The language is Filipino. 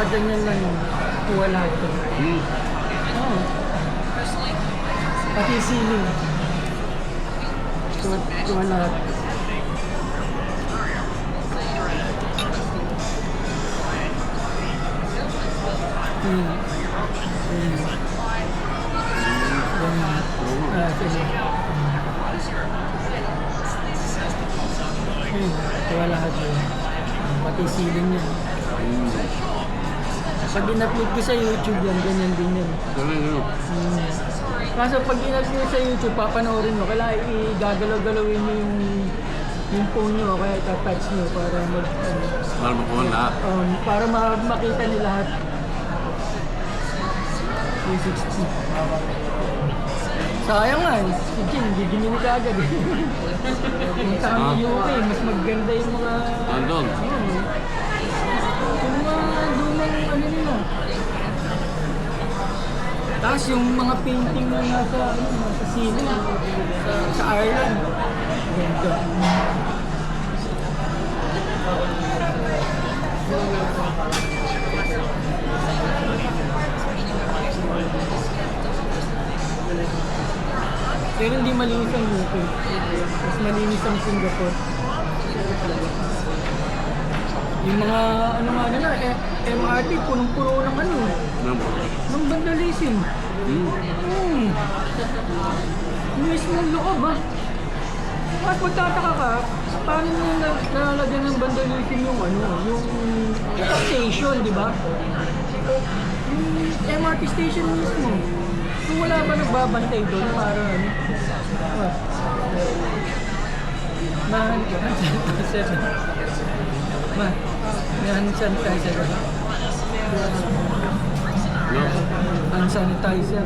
ganyan lang yun. Kuha lahat to. Oo. Pati siling. Kuha lahat. Ganyan. Sige. Kuha lahat yun. Pati siling yan. Pag in-upload ko sa YouTube yan, ganyan din yan. Kaso pag in-upload ko sa YouTube, papanoorin mo, kailangan igagalaw-galawin mo yung phone nyo, kaya touch nyo para Para makuha lahat. Para makita nila lahat. 360. Sayang nga, si Jin, giginin ka agad eh. Punta kami UK, mas maganda yung mga... Andun. Yung mga lumang ano nila. Tapos yung mga painting na nasa ceiling, sa Ireland. Ganda. Pero hindi malinis ang UK. Mas malinis ang Singapore. Yung mga ano nga nila, MRT, punong-puno ng ano. Ng vandalism. Yung mismong loob ah. At magtataka ka, paano nyo nalalagyan ng vandalism yung ano, yung station, di ba? Yung MRT station mismo. Kung wala ba nagbabantay doon para ano? Hand sanitizer. May hand sanitizer. Hand sanitizer.